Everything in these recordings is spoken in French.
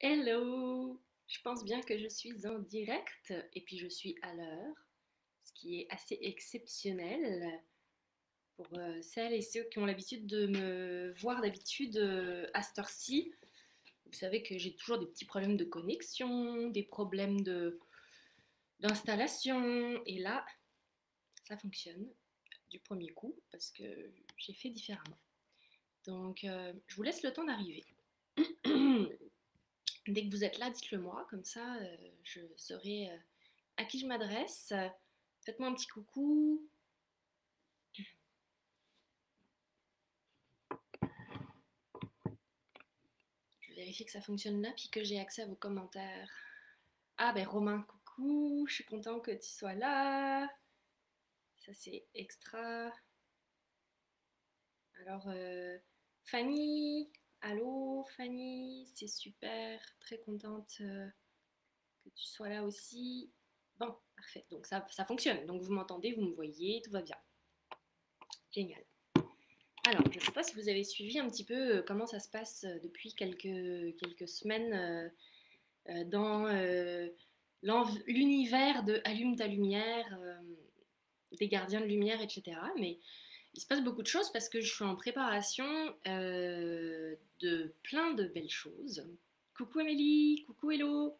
Hello! Je pense bien que je suis en direct et puis je suis à l'heure, ce qui est assez exceptionnel pour celles et ceux qui ont l'habitude de me voir d'habitude à cette heure-ci. Vous savez que j'ai toujours des petits problèmes de connexion, des problèmes d'installation et là, ça fonctionne du premier coup parce que j'ai fait différemment. Donc, je vous laisse le temps d'arriver. Dès que vous êtes là, dites-le moi, comme ça je saurai à qui je m'adresse. Faites-moi un petit coucou. Je vérifie que ça fonctionne là, puis que j'ai accès à vos commentaires. Ah ben Romain, coucou, je suis content que tu sois là. Ça c'est extra. Alors Fanny, allô Fanny, c'est super, très contente que tu sois là aussi. Bon, parfait, donc ça fonctionne. Donc vous m'entendez, vous me voyez, tout va bien. Génial. Alors, je ne sais pas si vous avez suivi un petit peu comment ça se passe depuis quelques semaines dans l'univers de Allume ta lumière, des gardiens de lumière, etc. Mais il se passe beaucoup de choses parce que je suis en préparation de plein de belles choses. Coucou Amélie, coucou Hello,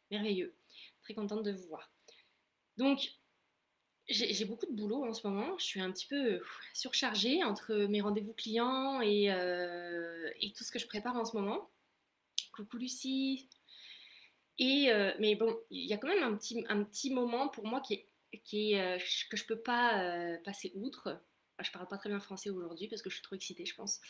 merveilleux, très contente de vous voir. Donc, j'ai beaucoup de boulot en ce moment. Je suis un petit peu surchargée entre mes rendez-vous clients et tout ce que je prépare en ce moment. Coucou Lucie. Mais bon, il y a quand même un petit moment pour moi que je peux pas passer outre. Enfin, je parle pas très bien français aujourd'hui parce que je suis trop excitée, je pense.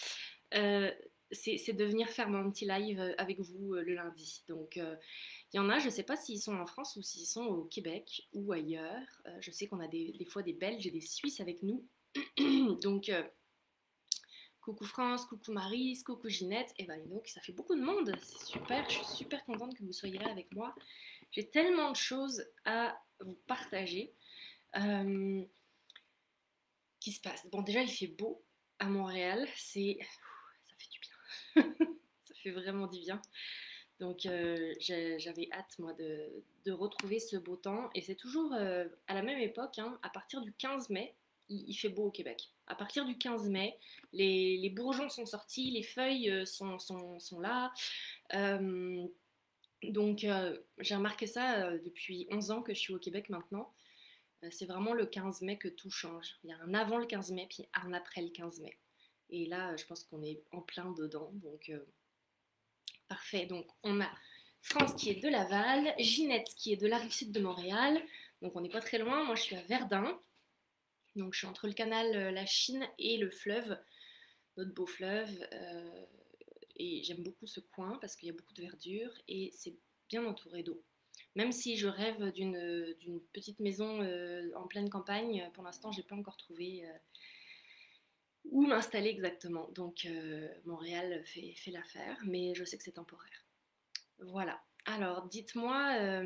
Euh, c'est de venir faire mon petit live avec vous le lundi. Donc, il y en a, je ne sais pas s'ils sont en France ou s'ils sont au Québec ou ailleurs. Je sais qu'on a des fois des Belges et des Suisses avec nous. Donc, coucou France, coucou Maryse, coucou Ginette. Et ben donc, ça fait beaucoup de monde. C'est super. Je suis super contente que vous soyez là avec moi. J'ai tellement de choses à vous partager qui se passent. Bon, déjà, il fait beau à Montréal. Ça fait du bien. Ça fait vraiment du bien. Donc j'avais hâte, moi, de retrouver ce beau temps. Et c'est toujours à la même époque, hein, à partir du 15 mai, il fait beau au Québec. À partir du 15 mai, les bourgeons sont sortis, les feuilles sont là. Euh, donc j'ai remarqué ça depuis 11 ans que je suis au Québec maintenant. C'est vraiment le 15 mai que tout change. Il y a un avant le 15 mai, puis un après le 15 mai. Et là, je pense qu'on est en plein dedans. Donc parfait. Donc, on a France qui est de Laval, Ginette qui est de la rive sud de Montréal. Donc, on n'est pas très loin. Moi, je suis à Verdun. Donc, je suis entre le canal La Chine et le fleuve, notre beau fleuve. Et j'aime beaucoup ce coin parce qu'il y a beaucoup de verdure et c'est bien entouré d'eau. Même si je rêve d'une petite maison en pleine campagne, pour l'instant, je n'ai pas encore trouvé où m'installer exactement. Donc, Montréal fait l'affaire, mais je sais que c'est temporaire. Voilà. Alors, dites-moi,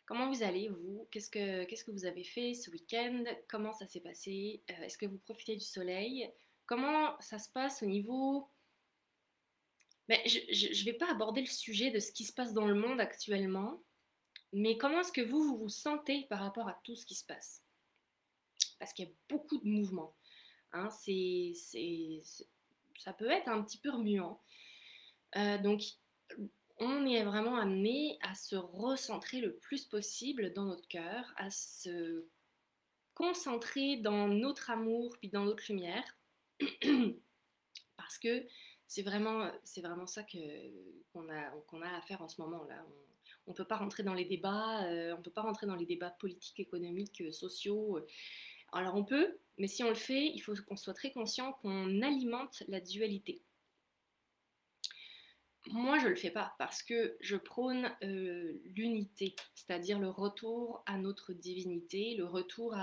comment vous allez, vous? Qu'est-ce que vous avez fait ce week-end? Comment ça s'est passé? Est-ce que vous profitez du soleil? Comment ça se passe au niveau... Ben, je ne vais pas aborder le sujet de ce qui se passe dans le monde actuellement, mais comment est-ce que vous vous sentez par rapport à tout ce qui se passe? Parce qu'il y a beaucoup de mouvements, hein, ça peut être un petit peu remuant. Donc, on est vraiment amené à se recentrer le plus possible dans notre cœur, à se concentrer dans notre amour puis dans notre lumière, parce que c'est vraiment ça qu'on a à faire en ce moment là. On ne peut pas rentrer dans les débats, on ne peut pas rentrer dans les débats politiques, économiques, sociaux. Alors on peut, mais si on le fait, il faut qu'on soit très conscient qu'on alimente la dualité. Moi, je ne le fais pas parce que je prône l'unité, c'est-à-dire le retour à notre divinité, le retour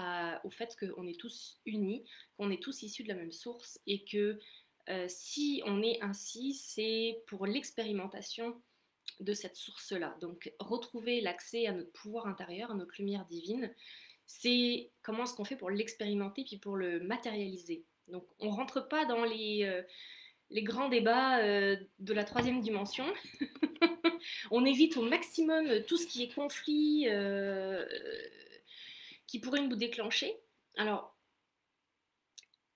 au fait qu'on est tous unis, qu'on est tous issus de la même source et que si on est ainsi, c'est pour l'expérimentation de cette source-là. Donc, retrouver l'accès à notre pouvoir intérieur, à notre lumière divine, c'est comment est-ce qu'on fait pour l'expérimenter puis pour le matérialiser. Donc, on ne rentre pas dans les grands débats de la troisième dimension. On évite au maximum tout ce qui est conflit qui pourrait nous déclencher. Alors,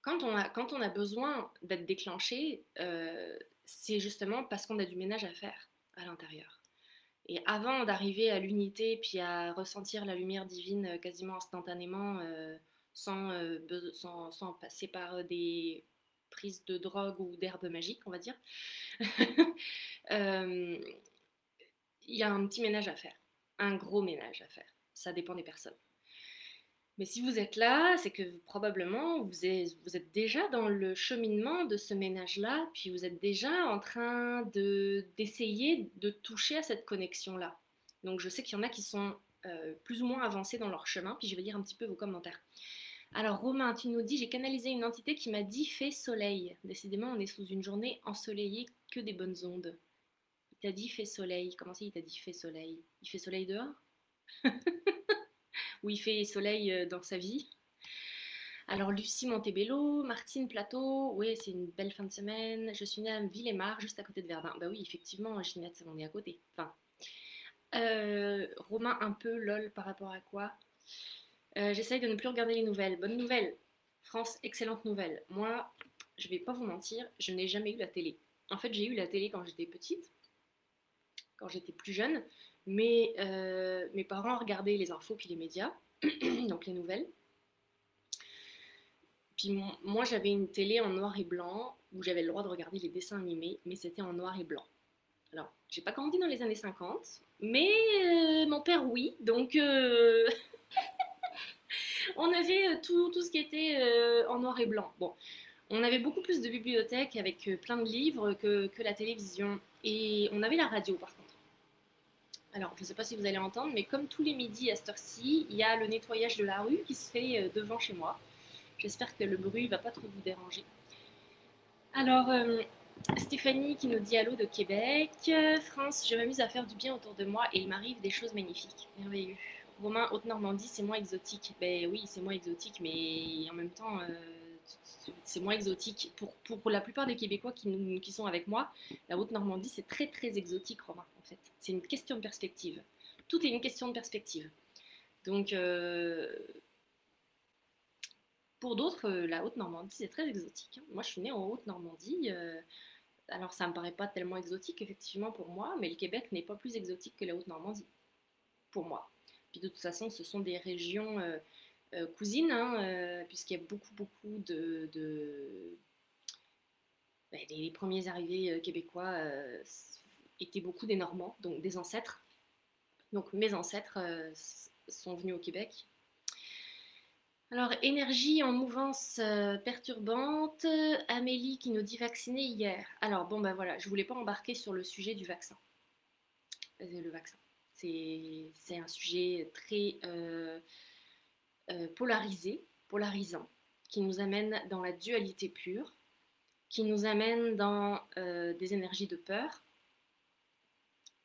quand on a besoin d'être déclenché, c'est justement parce qu'on a du ménage à faire à l'intérieur. Et avant d'arriver à l'unité, puis à ressentir la lumière divine quasiment instantanément, sans passer par des prises de drogue ou d'herbes magiques, on va dire, euh, il y a un petit ménage à faire, un gros ménage à faire. Ça dépend des personnes. Mais si vous êtes là, c'est que probablement vous êtes déjà dans le cheminement de ce ménage-là, puis vous êtes déjà en train d'essayer de toucher à cette connexion-là. Donc je sais qu'il y en a qui sont plus ou moins avancés dans leur chemin, puis je vais lire un petit peu vos commentaires. Alors Romain, tu nous dis, j'ai canalisé une entité qui m'a dit fait soleil. Décidément, on est sous une journée ensoleillée, que des bonnes ondes. Il t'a dit fait soleil. Comment ça, il t'a dit fait soleil? Il fait soleil dehors? Ou il fait soleil dans sa vie? Alors Lucie Montebello, Martine Plateau, oui c'est une belle fin de semaine. Je suis née à Villemar, juste à côté de Verdun. Bah oui, effectivement, Ginette, on est à côté. Enfin, Romain un peu lol par rapport à quoi? J'essaye de ne plus regarder les nouvelles. Bonne nouvelle, France, excellente nouvelle. Moi, je vais pas vous mentir, je n'ai jamais eu la télé. En fait, j'ai eu la télé quand j'étais petite, quand j'étais plus jeune, mais mes parents regardaient les infos puis les médias, donc les nouvelles. Puis moi, j'avais une télé en noir et blanc où j'avais le droit de regarder les dessins animés, mais c'était en noir et blanc. Alors, j'ai pas grandi dans les années 50, mais mon père, oui. Donc, on avait tout ce qui était en noir et blanc. Bon, on avait beaucoup plus de bibliothèques avec plein de livres que la télévision. Et on avait la radio, par contre. Alors, je ne sais pas si vous allez entendre, mais comme tous les midis à cette heure-ci, il y a le nettoyage de la rue qui se fait devant chez moi. J'espère que le bruit ne va pas trop vous déranger. Alors, Stéphanie qui nous dit allô de Québec. France, je m'amuse à faire du bien autour de moi et il m'arrive des choses magnifiques. Merveilleux. Romain, Haute-Normandie, c'est moins exotique. Ben oui, c'est moins exotique, mais en même temps, c'est moins exotique. Pour la plupart des Québécois qui sont avec moi, la Haute-Normandie, c'est très très exotique, Romain, en fait. C'est une question de perspective. Tout est une question de perspective. Donc, pour d'autres, la Haute-Normandie, c'est très exotique, hein. Moi, je suis née en Haute-Normandie. Alors, ça me paraît pas tellement exotique, effectivement, pour moi, mais le Québec n'est pas plus exotique que la Haute-Normandie, pour moi. Puis de toute façon, ce sont des régions cousines, hein, puisqu'il y a beaucoup ben, les premiers arrivés québécois étaient beaucoup des Normands, donc des ancêtres. Donc mes ancêtres sont venus au Québec. Alors, énergie en mouvance perturbante. Amélie qui nous dit vacciner hier. Alors, bon, ben voilà, je voulais pas embarquer sur le sujet du vaccin. Le vaccin. C'est un sujet très polarisant, qui nous amène dans la dualité pure, qui nous amène dans des énergies de peur,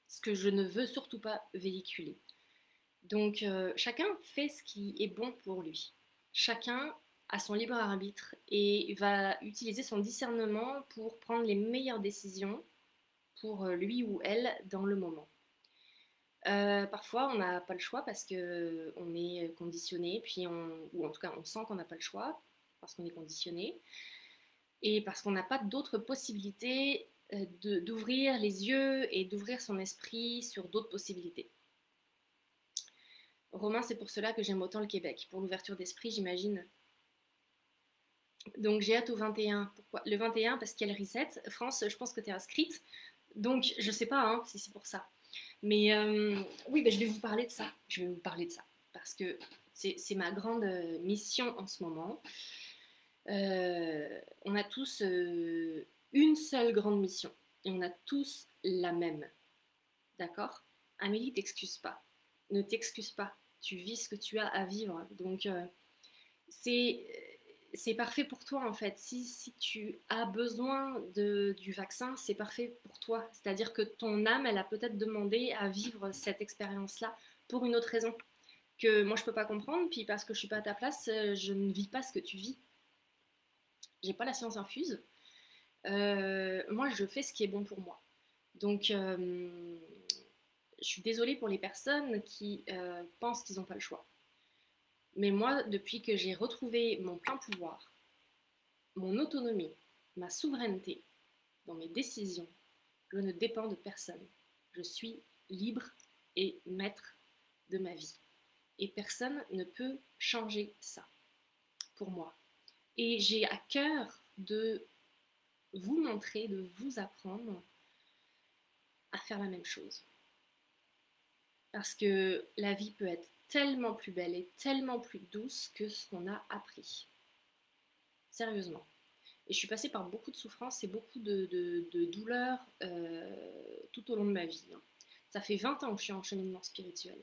ce que je ne veux surtout pas véhiculer. Donc, chacun fait ce qui est bon pour lui. Chacun a son libre arbitre et va utiliser son discernement pour prendre les meilleures décisions pour lui ou elle dans le moment. Parfois, on n'a pas le choix parce qu'on est conditionné, ou en tout cas, on sent qu'on n'a pas le choix parce qu'on est conditionné et parce qu'on n'a pas d'autres possibilités d'ouvrir les yeux et d'ouvrir son esprit sur d'autres possibilités. Romain, c'est pour cela que j'aime autant le Québec, pour l'ouverture d'esprit, j'imagine. Donc j'ai hâte au 21. Pourquoi? Le 21, parce qu'il y a le reset. France, je pense que tu es inscrite. Donc je sais pas hein, si c'est pour ça. Mais oui, ben, je vais vous parler de ça. Je vais vous parler de ça. Parce que c'est ma grande mission en ce moment. On a tous une seule grande mission. Et on a tous la même. D'accord? Amélie, t'excuse pas. Ne t'excuse pas. Tu vis ce que tu as à vivre. Donc, c'est parfait pour toi en fait. Si tu as besoin du vaccin, c'est parfait pour toi. C'est-à-dire que ton âme, elle a peut-être demandé à vivre cette expérience-là pour une autre raison que moi je peux pas comprendre. Puis parce que je suis pas à ta place, je ne vis pas ce que tu vis. J'ai pas la science infuse. Moi, je fais ce qui est bon pour moi. Donc, je suis désolée pour les personnes qui pensent qu'ils n'ont pas le choix. Mais moi, depuis que j'ai retrouvé mon plein pouvoir, mon autonomie, ma souveraineté dans mes décisions, je ne dépends de personne. Je suis libre et maître de ma vie. Et personne ne peut changer ça pour moi. Et j'ai à cœur de vous montrer, de vous apprendre à faire la même chose. Parce que la vie peut être tellement plus belle et tellement plus douce que ce qu'on a appris. Sérieusement. Et je suis passée par beaucoup de souffrances et beaucoup de douleurs tout au long de ma vie. Ça fait 20 ans que je suis en cheminement spirituel,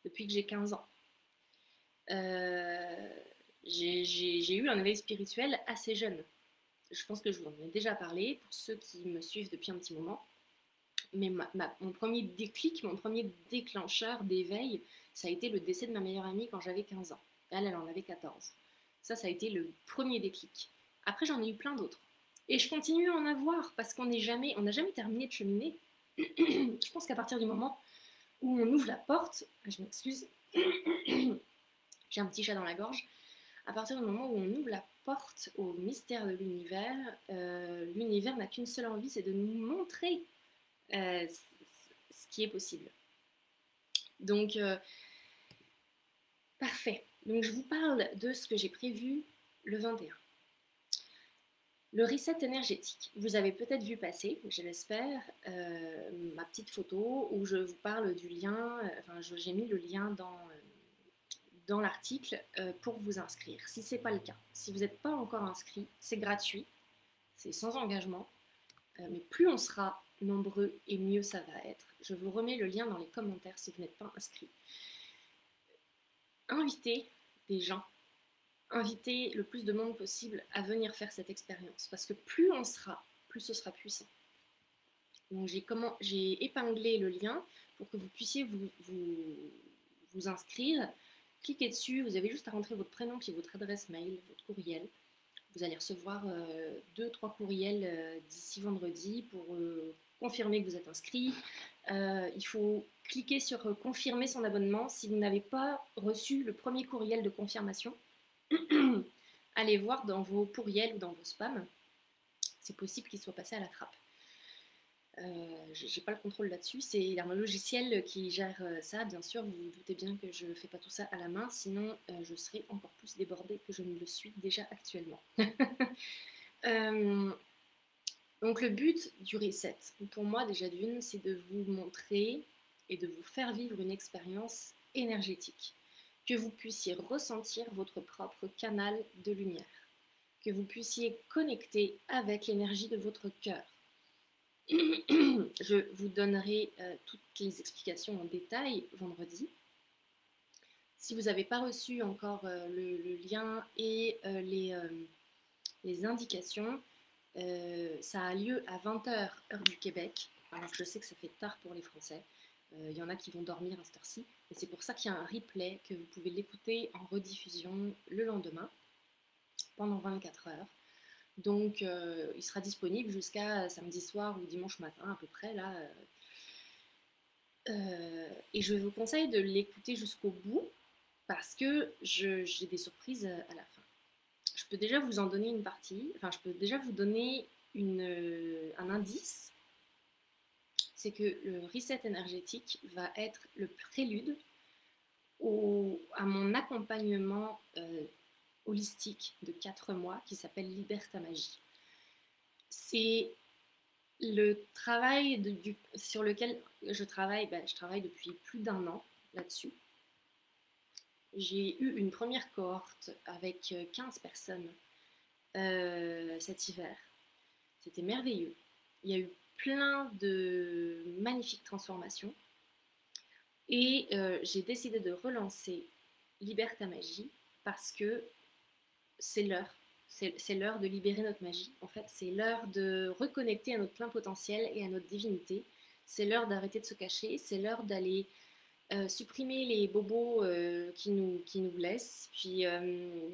depuis que j'ai 15 ans. J'ai eu un éveil spirituel assez jeune. Je pense que je vous en ai déjà parlé pour ceux qui me suivent depuis un petit moment. Mais mon premier déclic, mon premier déclencheur d'éveil, ça a été le décès de ma meilleure amie quand j'avais 15 ans. Elle en avait 14. Ça a été le premier déclic. Après, j'en ai eu plein d'autres. Et je continue à en avoir parce qu'on n'a jamais terminé de cheminer. Je pense qu'à partir du moment où on ouvre la porte, je m'excuse, j'ai un petit chat dans la gorge, à partir du moment où on ouvre la porte au mystère de l'univers n'a qu'une seule envie, c'est de nous montrer ce qui est possible. Donc, parfait. Donc, je vous parle de ce que j'ai prévu le 21. Le reset énergétique. Vous avez peut-être vu passer, je l'espère, ma petite photo où je vous parle du lien, j'ai mis le lien dans l'article pour vous inscrire. Si ce n'est pas le cas, si vous n'êtes pas encore inscrit, c'est gratuit, c'est sans engagement, mais plus on sera nombreux et mieux ça va être. Je vous remets le lien dans les commentaires si vous n'êtes pas inscrit. Invitez des gens, invitez le plus de monde possible à venir faire cette expérience, parce que plus on sera, plus ce sera puissant. Donc j'ai épinglé le lien pour que vous puissiez vous inscrire. Cliquez dessus, vous avez juste à rentrer votre prénom puis votre adresse mail, votre courriel. Vous allez recevoir 2-3 courriels d'ici vendredi pour confirmer que vous êtes inscrit. Il faut cliquer sur confirmer son abonnement. Si vous n'avez pas reçu le premier courriel de confirmation, allez voir dans vos courriels ou dans vos spams. C'est possible qu'il soit passé à la trappe. J'ai pas le contrôle là-dessus, c'est un logiciel qui gère ça, bien sûr, vous vous doutez bien que je ne fais pas tout ça à la main, sinon je serais encore plus débordée que je ne le suis déjà actuellement. Donc le but du reset, pour moi déjà d'une, c'est de vous montrer et de vous faire vivre une expérience énergétique, que vous puissiez ressentir votre propre canal de lumière, que vous puissiez connecter avec l'énergie de votre cœur. Je vous donnerai toutes les explications en détail vendredi. Si vous n'avez pas reçu encore le lien et les indications, ça a lieu à 20h heure du Québec. Alors je sais que ça fait tard pour les Français. Il y en a qui vont dormir à cette heure-ci. Et c'est pour ça qu'il y a un replay, que vous pouvez l'écouter en rediffusion le lendemain, pendant 24 heures. Donc, il sera disponible jusqu'à samedi soir ou dimanche matin à peu près là. Et je vous conseille de l'écouter jusqu'au bout parce que j'ai des surprises à la fin. Je peux déjà vous en donner une partie. Enfin, je peux déjà vous donner un indice. C'est que le reset énergétique va être le prélude à mon accompagnement holistique de 4 mois qui s'appelle Libère ta magie. C'est le travail sur lequel je travaille depuis plus d'1 an là-dessus. J'ai eu une première cohorte avec 15 personnes cet hiver. C'était merveilleux. Il y a eu plein de magnifiques transformations. Et j'ai décidé de relancer Libère ta magie parce que c'est l'heure. C'est l'heure de libérer notre magie. En fait, c'est l'heure de reconnecter à notre plein potentiel et à notre divinité. C'est l'heure d'arrêter de se cacher. C'est l'heure d'aller supprimer les bobos qui nous blessent, puis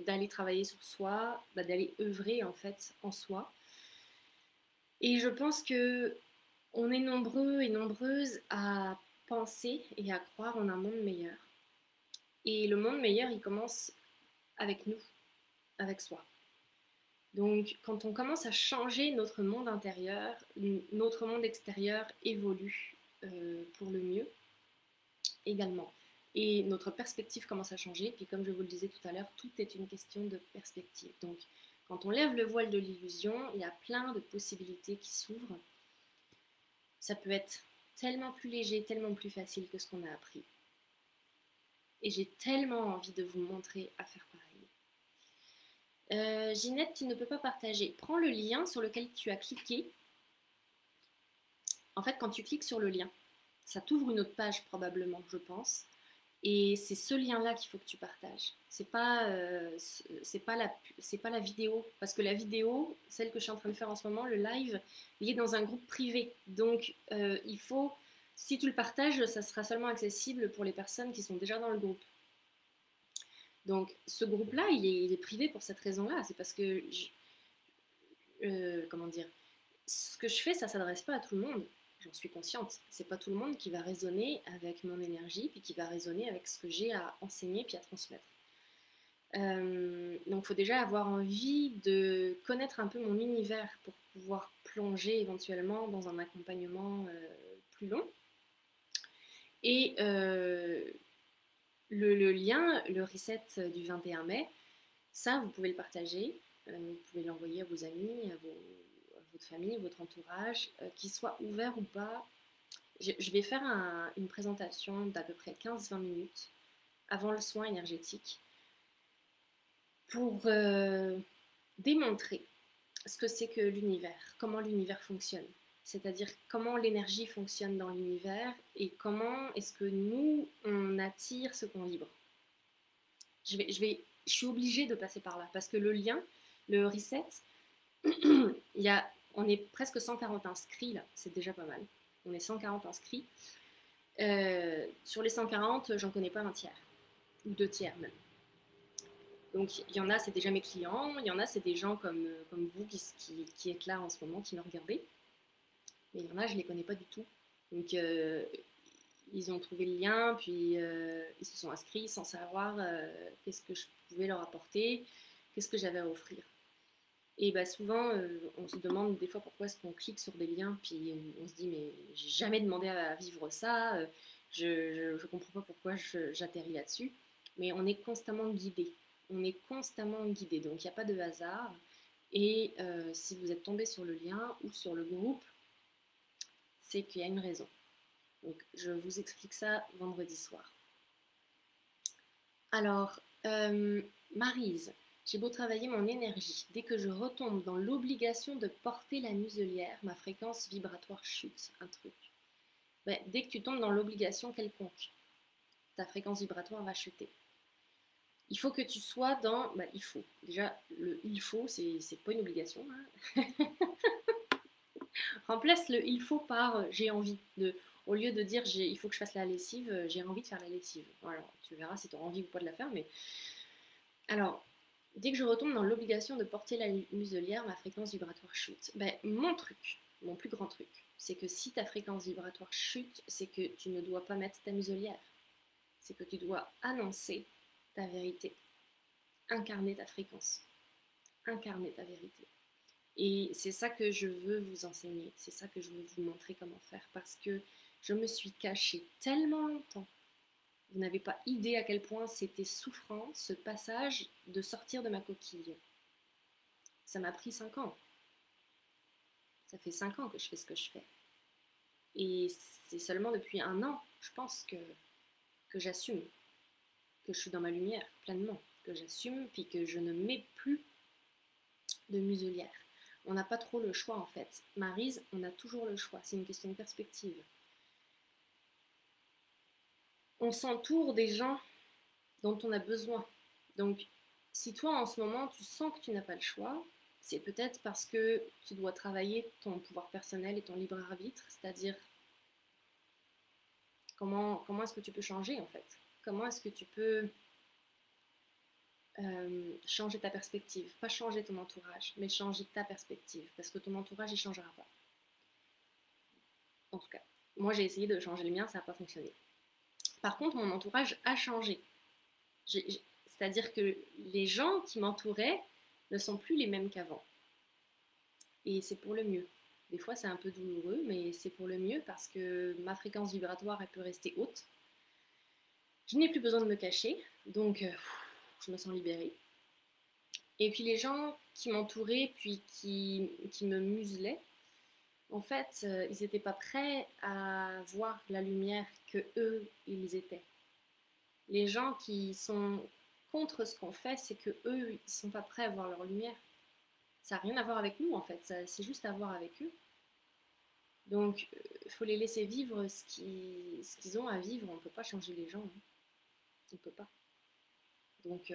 d'aller travailler sur soi, d'aller œuvrer en fait en soi. Et je pense que on est nombreux et nombreuses à penser et à croire en un monde meilleur. Et le monde meilleur, il commence avec nous, avec soi. Donc, quand on commence à changer notre monde intérieur, notre monde extérieur évolue pour le mieux également. Et notre perspective commence à changer. Puis, comme je vous le disais tout à l'heure, tout est une question de perspective. Donc, quand on lève le voile de l'illusion, il y a plein de possibilités qui s'ouvrent. Ça peut être tellement plus léger, tellement plus facile que ce qu'on a appris. Et j'ai tellement envie de vous montrer à faire pareil. Ginette, tu ne peux pas partager. Prends le lien sur lequel tu as cliqué. En fait, quand tu cliques sur le lien, ça t'ouvre une autre page probablement, je pense. Et c'est ce lien-là qu'il faut que tu partages. C'est pas la vidéo. Parce que la vidéo, celle que je suis en train de faire en ce moment, le live, il est dans un groupe privé. Donc, il faut, si tu le partages, ça sera seulement accessible pour les personnes qui sont déjà dans le groupe. Donc, ce groupe-là, il est privé pour cette raison-là. C'est parce que, comment dire, ce que je fais, ça ne s'adresse pas à tout le monde. J'en suis consciente. C'est pas tout le monde qui va résonner avec mon énergie, puis qui va résonner avec ce que j'ai à enseigner, puis à transmettre. Donc, il faut déjà avoir envie de connaître un peu mon univers pour pouvoir plonger éventuellement dans un accompagnement plus long. Et le lien, le reset du 21 mai, ça, vous pouvez le partager. Vous pouvez l'envoyer à vos amis, à votre famille, votre entourage, qu'il soit ouvert ou pas. Je vais faire une présentation d'à peu près 15-20 minutes avant le soin énergétique pour démontrer ce que c'est que l'univers, comment l'univers fonctionne. C'est-à-dire comment l'énergie fonctionne dans l'univers et comment est-ce que nous, on attire ce qu'on vibre. Je suis obligée de passer par là parce que le lien, le reset, on est presque 140 inscrits là, c'est déjà pas mal. On est 140 inscrits. Sur les 140, j'en connais pas un tiers, ou 2 tiers même. Donc il y en a, c'est déjà mes clients, il y en a, c'est des gens comme vous qui êtes là en ce moment, qui me regardez. Mais il y en a, je les connais pas du tout. Donc ils ont trouvé le lien, puis ils se sont inscrits sans savoir qu'est-ce que je pouvais leur apporter, qu'est-ce que j'avais à offrir. Et bah souvent, on se demande des fois pourquoi est-ce qu'on clique sur des liens, puis on se dit mais j'ai jamais demandé à vivre ça, je comprends pas pourquoi j'atterris là-dessus. Mais on est constamment guidé. On est constamment guidé, donc il n'y a pas de hasard. Et si vous êtes tombé sur le lien ou sur le groupe, c'est qu'il y a une raison. Donc je vous explique ça vendredi soir. Alors, Maryse, j'ai beau travailler mon énergie, dès que je retombe dans l'obligation de porter la muselière, ma fréquence vibratoire chute. Un truc. Ben, dès que tu tombes dans l'obligation quelconque, ta fréquence vibratoire va chuter. Il faut que tu sois dans... Ben, il faut. Déjà, le il faut, c'est pas une obligation. Hein. Remplace le il faut par j'ai envie. Au lieu de dire il faut que je fasse la lessive, j'ai envie de faire la lessive. Voilà, tu verras si tu as envie ou pas de la faire. Mais alors, dès que je retombe dans l'obligation de porter la muselière, ma fréquence vibratoire chute. Ben, mon truc, mon plus grand truc, c'est que si ta fréquence vibratoire chute, c'est que tu ne dois pas mettre ta muselière. C'est que tu dois annoncer ta vérité. Incarner ta fréquence. Incarner ta vérité. Et c'est ça que je veux vous enseigner, c'est ça que je veux vous montrer comment faire, parce que je me suis cachée tellement longtemps. Vous n'avez pas idée à quel point c'était souffrant, ce passage de sortir de ma coquille. Ça m'a pris 5 ans. Ça fait 5 ans que je fais ce que je fais. Et c'est seulement depuis 1 an, je pense, que j'assume, que je suis dans ma lumière pleinement, que j'assume, puis que je ne mets plus de muselière. On n'a pas trop le choix en fait. Maryse, on a toujours le choix. C'est une question de perspective. On s'entoure des gens dont on a besoin. Donc, si toi en ce moment tu sens que tu n'as pas le choix, c'est peut-être parce que tu dois travailler ton pouvoir personnel et ton libre arbitre, c'est-à-dire comment est-ce que tu peux changer en fait? Comment est-ce que tu peux changer ta perspective? Pas changer ton entourage, mais changer ta perspective, parce que ton entourage il changera pas. En tout cas. Moi, j'ai essayé de changer le mien, ça n'a pas fonctionné. Par contre, mon entourage a changé. C'est-à-dire que les gens qui m'entouraient ne sont plus les mêmes qu'avant. Et c'est pour le mieux. Des fois, c'est un peu douloureux, mais c'est pour le mieux parce que ma fréquence vibratoire, elle peut rester haute. Je n'ai plus besoin de me cacher, donc je me sens libérée. Et puis les gens qui m'entouraient, puis qui me muselaient, en fait, ils n'étaient pas prêts à voir la lumière que eux, ils étaient. Les gens qui sont contre ce qu'on fait, c'est que eux, ils sont pas prêts à voir leur lumière. Ça n'a rien à voir avec nous, en fait, c'est juste à voir avec eux. Donc, il faut les laisser vivre ce qu'ils ont à vivre. On ne peut pas changer les gens. Hein. On ne peut pas. Donc,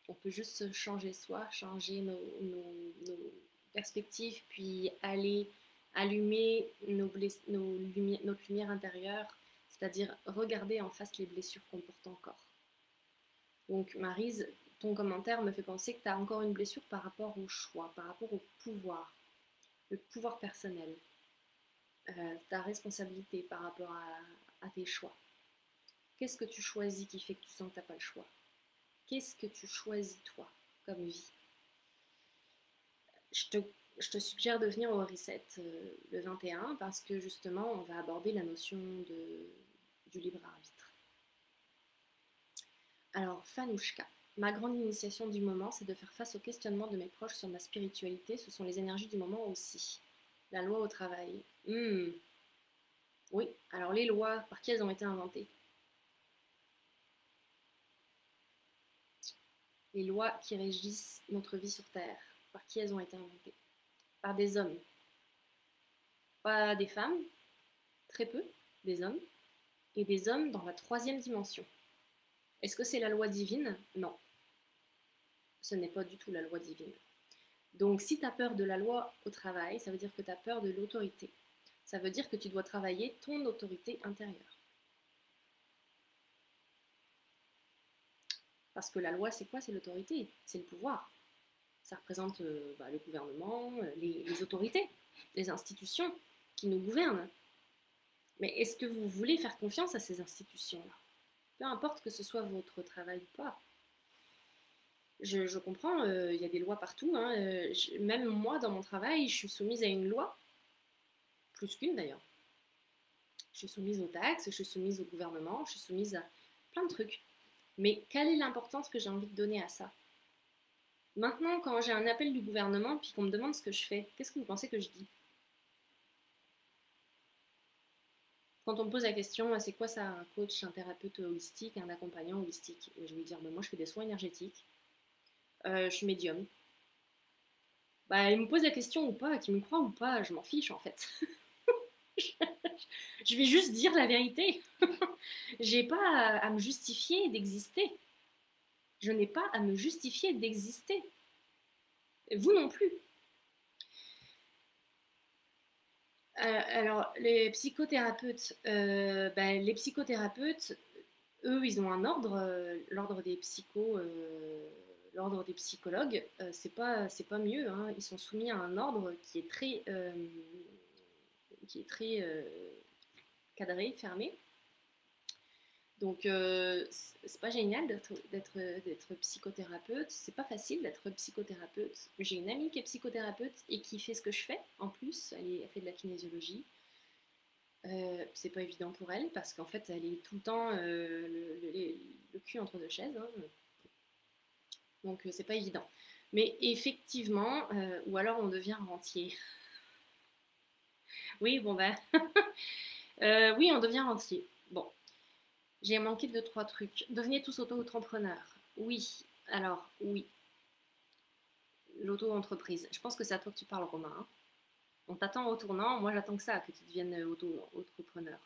on peut juste changer soi, changer nos perspectives, puis aller allumer notre lumière intérieure, c'est-à-dire regarder en face les blessures qu'on porte encore. Donc, Maryse, ton commentaire me fait penser que tu as encore une blessure par rapport au choix, par rapport au pouvoir, le pouvoir personnel, ta responsabilité par rapport à tes choix. Qu'est-ce que tu choisis qui fait que tu sens que tu n'as pas le choix? Qu'est-ce que tu choisis, toi, comme vie? Je te suggère de venir au reset le 21 parce que justement, on va aborder la notion du libre arbitre. Alors, Fanouchka, ma grande initiation du moment, c'est de faire face aux questionnements de mes proches sur ma spiritualité. Ce sont les énergies du moment aussi. La loi au travail. Oui, alors les lois, par qui elles ont été inventées? Les lois qui régissent notre vie sur Terre, par qui elles ont été inventées? Par des hommes. Pas des femmes, très peu, des hommes. Et des hommes dans la troisième dimension. Est-ce que c'est la loi divine? Non, ce n'est pas du tout la loi divine. Donc si tu as peur de la loi au travail, ça veut dire que tu as peur de l'autorité. Ça veut dire que tu dois travailler ton autorité intérieure. Parce que la loi, c'est quoi? C'est l'autorité, c'est le pouvoir. Ça représente le gouvernement, les autorités, les institutions qui nous gouvernent. Mais est-ce que vous voulez faire confiance à ces institutions-là? Peu importe que ce soit votre travail ou pas. Je comprends, il y a des lois partout. Hein, même moi, dans mon travail, je suis soumise à une loi, plus qu'une d'ailleurs. Je suis soumise aux taxes, je suis soumise au gouvernement, je suis soumise à plein de trucs. Mais quelle est l'importance que j'ai envie de donner à ça? Maintenant, quand j'ai un appel du gouvernement, puis qu'on me demande ce que je fais, qu'est-ce que vous pensez que je dis? Quand on me pose la question, c'est quoi ça, un coach, un thérapeute holistique, un accompagnant holistique? Je vais lui dire, moi je fais des soins énergétiques, je suis médium. Bah, il me pose la question ou pas, qu'il me croit ou pas, je m'en fiche en fait. Je vais juste dire la vérité. J'ai pas à me justifier d'exister. Je n'ai pas à me justifier d'exister. Vous non plus. Alors, les psychothérapeutes, eux, ils ont un ordre, l'ordre des psychologues. C'est pas mieux. Hein. Ils sont soumis à un ordre qui est très cadré, fermé. Donc, c'est pas génial d'être psychothérapeute. C'est pas facile d'être psychothérapeute. J'ai une amie qui est psychothérapeute et qui fait ce que je fais en plus. Elle fait de la kinésiologie. C'est pas évident pour elle parce qu'en fait, elle est tout le temps le cul entre deux chaises. Hein. Donc, c'est pas évident. Mais effectivement, ou alors on devient rentier. Oui, bon ben. Oui, on devient rentier. Bon. J'ai manqué de 3 trucs. Devenez tous auto-entrepreneurs. Oui. Alors, oui. L'auto-entreprise. Je pense que c'est à toi que tu parles, Romain. Hein. On t'attend au tournant. Moi, j'attends que ça, que tu deviennes auto-entrepreneur.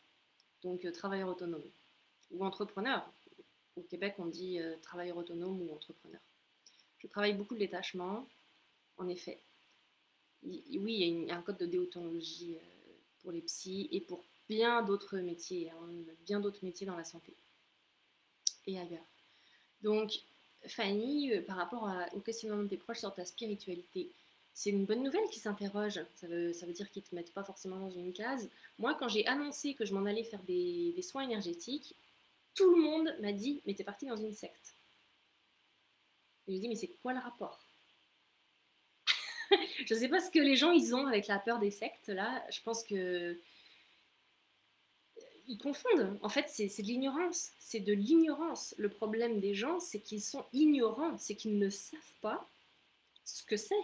Donc, travailleur autonome. Ou entrepreneur. Au Québec, on dit travailleur autonome ou entrepreneur. Je travaille beaucoup de détachement, en effet. Oui, il y a un code de déontologie pour les psys et pour bien d'autres métiers. Hein, bien d'autres métiers dans la santé. Et ailleurs. Donc, Fanny, par rapport au questionnement de tes proches sur ta spiritualité, c'est une bonne nouvelle qu'ils s'interrogent. Ça veut dire qu'ils ne te mettent pas forcément dans une case. Moi, quand j'ai annoncé que je m'en allais faire des soins énergétiques, tout le monde m'a dit, mais t'es parti dans une secte. Et j'ai dit, mais c'est quoi le rapport? Je ne sais pas ce que les gens ils ont avec la peur des sectes là. Je pense que ils confondent. En fait, c'est de l'ignorance. C'est de l'ignorance. Le problème des gens, c'est qu'ils sont ignorants, c'est qu'ils ne savent pas ce que c'est.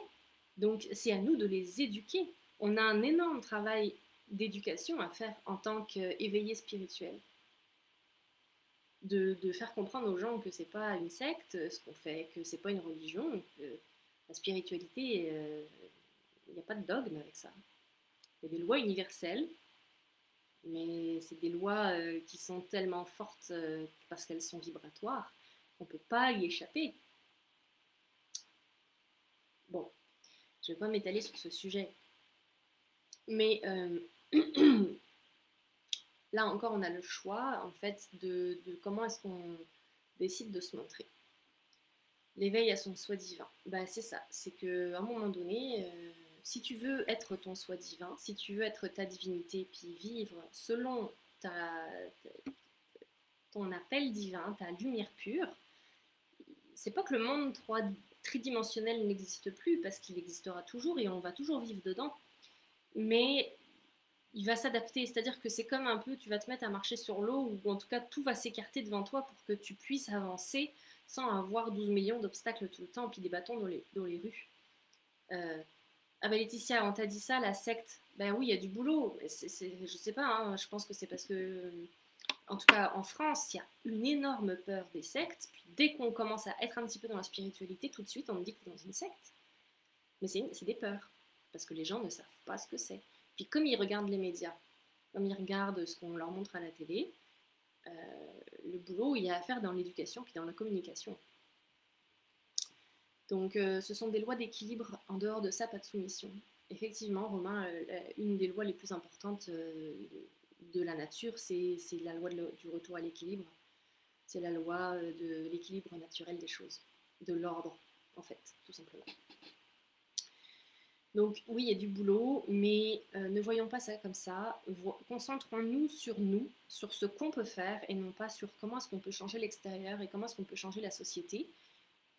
Donc, c'est à nous de les éduquer. On a un énorme travail d'éducation à faire en tant qu'éveillé spirituel. De faire comprendre aux gens que c'est pas une secte, ce qu'on fait, que c'est pas une religion, que la spiritualité, il n'y a pas de dogme avec ça. Il y a des lois universelles, mais c'est des lois qui sont tellement fortes parce qu'elles sont vibratoires qu'on ne peut pas y échapper. Bon, je ne vais pas m'étaler sur ce sujet. Mais là encore, on a le choix, en fait, de comment est-ce qu'on décide de se montrer. L'éveil à son soi divin. Bah, c'est ça, c'est qu'à un moment donné, si tu veux être ton soi divin, si tu veux être ta divinité, puis vivre selon ton appel divin, ta lumière pure, c'est pas que le monde tridimensionnel n'existe plus, parce qu'il existera toujours et on va toujours vivre dedans, mais il va s'adapter, c'est-à-dire que c'est comme un peu, tu vas te mettre à marcher sur l'eau, ou en tout cas tout va s'écarter devant toi pour que tu puisses avancer sans avoir 12 millions d'obstacles tout le temps, puis des bâtons dans les rues. Ah ben Laetitia, on t'a dit ça, la secte. Ben oui, il y a du boulot. Je sais pas, hein, je pense que c'est parce que, en tout cas en France, il y a une énorme peur des sectes. Puis dès qu'on commence à être un petit peu dans la spiritualité, tout de suite on me dit que t'es dans une secte. Mais c'est des peurs, parce que les gens ne savent pas ce que c'est. Puis comme ils regardent les médias, comme ils regardent ce qu'on leur montre à la télé, le boulot, il y a à faire dans l'éducation puis dans la communication. Donc ce sont des lois d'équilibre. En dehors de ça, pas de soumission. Effectivement, Romain, une des lois les plus importantes de la nature, c'est la loi du retour à l'équilibre. C'est la loi de l'équilibre naturel des choses, de l'ordre, en fait, tout simplement. Donc oui, il y a du boulot, mais ne voyons pas ça comme ça. Concentrons-nous, sur ce qu'on peut faire, et non pas sur comment est-ce qu'on peut changer l'extérieur et comment est-ce qu'on peut changer la société.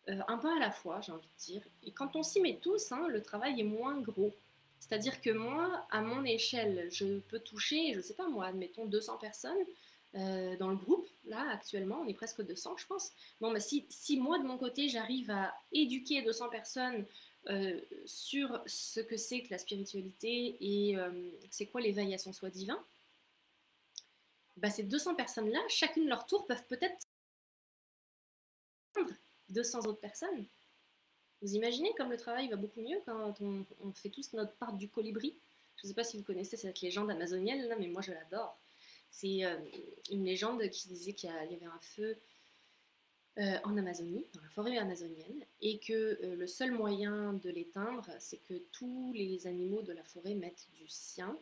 Un pas à la fois, j'ai envie de dire. Et quand on s'y met tous, hein, le travail est moins gros. C'est-à-dire que moi, à mon échelle, je peux toucher, je ne sais pas moi, admettons 200 personnes dans le groupe. Là, actuellement, on est presque 200, je pense. Bon, bah, si moi, de mon côté, j'arrive à éduquer 200 personnes sur ce que c'est que la spiritualité et c'est quoi l'éveil à son soi divin, bah, ces 200 personnes-là, chacune leur tour, peuvent peut-être 200 autres personnes. Vous imaginez comme le travail va beaucoup mieux quand on fait tous notre part du colibri. Je ne sais pas si vous connaissez cette légende amazonienne, là, mais moi je l'adore. C'est une légende qui disait qu'il y avait un feu en Amazonie, dans la forêt amazonienne, et que le seul moyen de l'éteindre, c'est que tous les animaux de la forêt mettent du sien,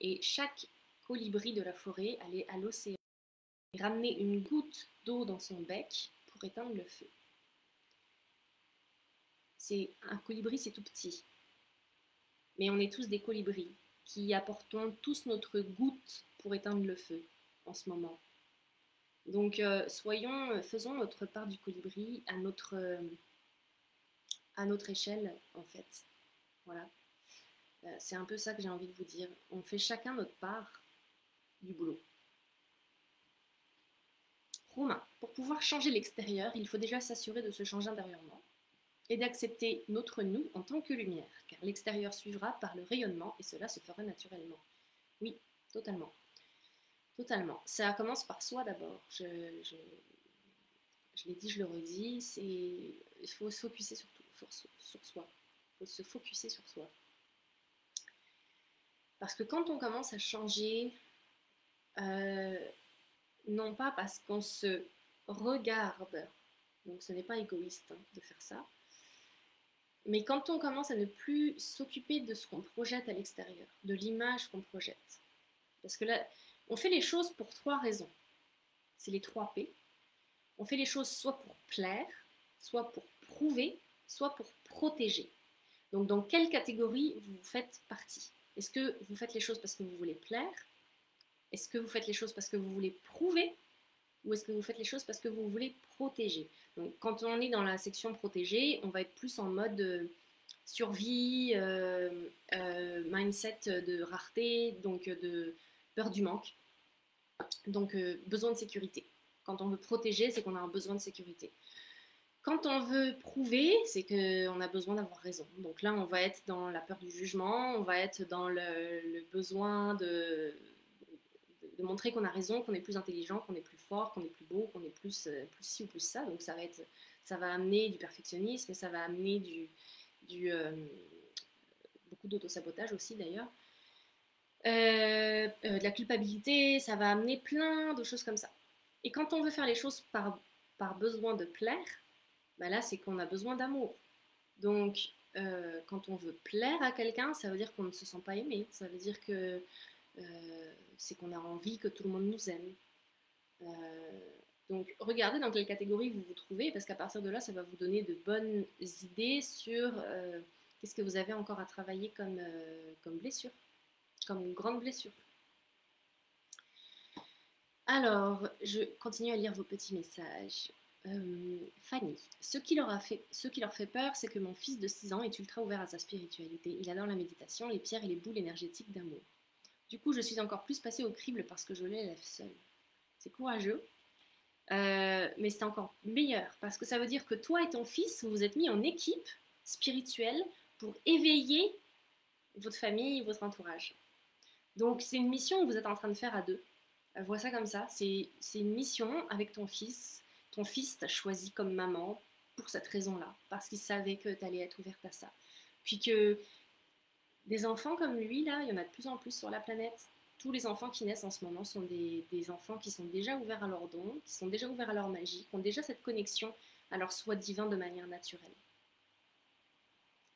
et chaque colibri de la forêt allait à l'océan et ramener une goutte d'eau dans son bec pour éteindre le feu. Un colibri, c'est tout petit, mais on est tous des colibris qui apportons tous notre goutte pour éteindre le feu en ce moment. Donc faisons notre part du colibri à notre échelle en fait. Voilà. C'est un peu ça que j'ai envie de vous dire. On fait chacun notre part du boulot. Romain, pour pouvoir changer l'extérieur, il faut déjà s'assurer de se changer intérieurement et d'accepter notre nous en tant que lumière, car l'extérieur suivra par le rayonnement et cela se fera naturellement. Oui, totalement. Totalement. Ça commence par soi d'abord. Je l'ai dit, je le redis, il faut se focuser sur soi. Il faut se focuser sur soi. Parce que quand on commence à changer, non pas parce qu'on se regarde, donc ce n'est pas égoïste hein, de faire ça, mais quand on commence à ne plus s'occuper de ce qu'on projette à l'extérieur, de l'image qu'on projette, parce que là, on fait les choses pour 3 raisons. C'est les 3 P. On fait les choses soit pour plaire, soit pour prouver, soit pour protéger. Donc dans quelle catégorie vous faites partie? Est-ce que vous faites les choses parce que vous voulez plaire? Est-ce que vous faites les choses parce que vous voulez prouver? Ou est-ce que vous faites les choses parce que vous voulez protéger? Donc quand on est dans la section protégée, on va être plus en mode survie, mindset de rareté, donc de peur du manque, donc besoin de sécurité. Quand on veut protéger, c'est qu'on a un besoin de sécurité. Quand on veut prouver, c'est qu'on a besoin d'avoir raison. Donc là, on va être dans la peur du jugement, on va être dans le besoin de montrer qu'on a raison, qu'on est plus intelligent, qu'on est plus fort, qu'on est plus beau, qu'on est plus ci ou plus ça. Donc ça va amener du perfectionnisme, ça va amener beaucoup d'autosabotage aussi d'ailleurs. De la culpabilité, ça va amener plein de choses comme ça. Et quand on veut faire les choses par besoin de plaire, bah là c'est qu'on a besoin d'amour. Donc quand on veut plaire à quelqu'un, ça veut dire qu'on ne se sent pas aimé, ça veut dire que c'est qu'on a envie que tout le monde nous aime. Donc regardez dans quelle catégorie vous vous trouvez, parce qu'à partir de là, ça va vous donner de bonnes idées sur qu'est-ce que vous avez encore à travailler comme blessure, comme une grande blessure. Alors, je continue à lire vos petits messages. Fanny, ce qui leur fait peur, c'est que mon fils de 6 ans est ultra ouvert à sa spiritualité. Il adore la méditation, les pierres et les boules énergétiques d'amour. Du coup, je suis encore plus passée au crible parce que je l'élève seule. C'est courageux, mais c'est encore meilleur parce que ça veut dire que toi et ton fils, vous vous êtes mis en équipe spirituelle pour éveiller votre famille, votre entourage. Donc, c'est une mission que vous êtes en train de faire à deux. Vois ça comme ça. C'est une mission avec ton fils. Ton fils t'a choisi comme maman pour cette raison-là, parce qu'il savait que tu allais être ouverte à ça. Puis que des enfants comme lui, là, il y en a de plus en plus sur la planète. Tous les enfants qui naissent en ce moment sont des enfants qui sont déjà ouverts à leurs dons, qui sont déjà ouverts à leur magie, qui ont déjà cette connexion à leur soi divin de manière naturelle.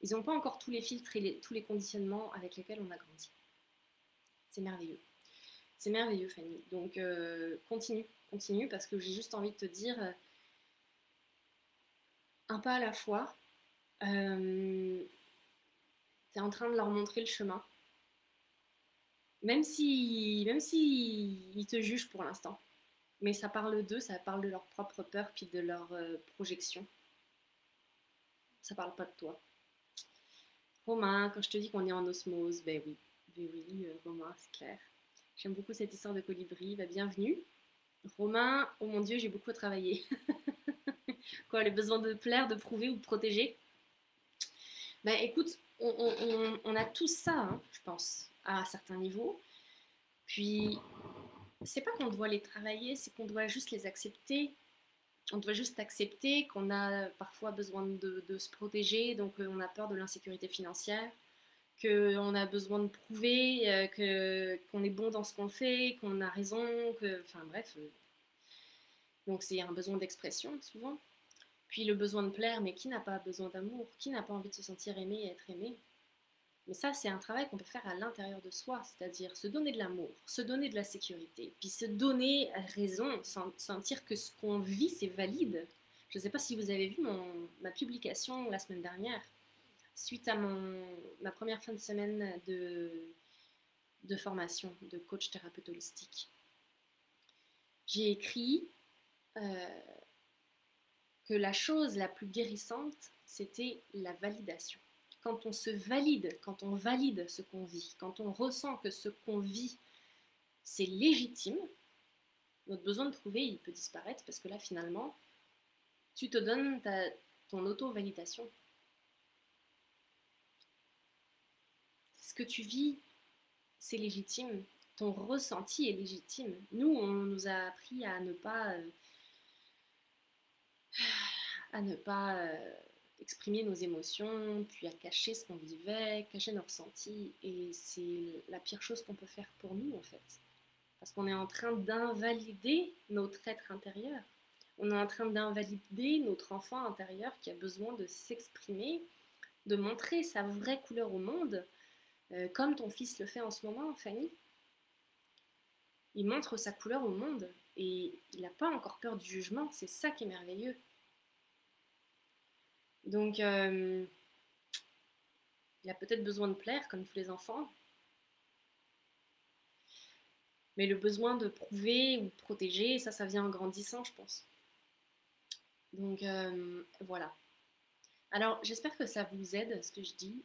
Ils n'ont pas encore tous les filtres et tous les conditionnements avec lesquels on a grandi. C'est merveilleux. C'est merveilleux, Fanny. Donc, continue, parce que j'ai juste envie de te dire un pas à la fois. Tu es en train de leur montrer le chemin. Même si ils te jugent pour l'instant. Mais ça parle d'eux, ça parle de leur propre peur puis de leur projection. Ça parle pas de toi. Romain, quand je te dis qu'on est en osmose, ben oui, Romain, c'est clair. J'aime beaucoup cette histoire de colibri, bah, bienvenue. Romain, oh mon Dieu, j'ai beaucoup travaillé. Quoi, le besoin de plaire, de prouver ou de protéger? Ben écoute, on a tous ça, hein, je pense, à certains niveaux. Puis, c'est pas qu'on doit les travailler, c'est qu'on doit juste les accepter. On doit juste accepter qu'on a parfois besoin de se protéger, donc on a peur de l'insécurité financière, qu'on a besoin de prouver qu'on est bon dans ce qu'on fait, qu'on a raison, enfin bref. Donc c'est un besoin d'expression souvent. Puis le besoin de plaire, mais qui n'a pas besoin d'amour? Qui n'a pas envie de se sentir aimé et être aimé? Mais ça, c'est un travail qu'on peut faire à l'intérieur de soi, c'est-à-dire se donner de l'amour, se donner de la sécurité, puis se donner raison, sentir que ce qu'on vit, c'est valide. Je ne sais pas si vous avez vu ma publication la semaine dernière, suite à ma première fin de semaine de formation de coach thérapeute holistique. J'ai écrit que la chose la plus guérissante, c'était la validation. Quand on se valide, quand on valide ce qu'on vit, quand on ressent que ce qu'on vit, c'est légitime, notre besoin de prouver, il peut disparaître parce que là, finalement, tu te donnes ton auto-validation. Ce que tu vis, c'est légitime. Ton ressenti est légitime. Nous, on nous a appris à ne pas exprimer nos émotions, puis à cacher ce qu'on vivait, cacher nos ressentis. Et c'est la pire chose qu'on peut faire pour nous, en fait. Parce qu'on est en train d'invalider notre être intérieur. On est en train d'invalider notre enfant intérieur qui a besoin de s'exprimer, de montrer sa vraie couleur au monde, comme ton fils le fait en ce moment, Fanny. Il montre sa couleur au monde et il n'a pas encore peur du jugement. C'est ça qui est merveilleux. Donc, il a peut-être besoin de plaire, comme tous les enfants, mais le besoin de prouver ou de protéger, ça vient en grandissant, je pense. Donc, voilà. Alors, j'espère que ça vous aide, ce que je dis.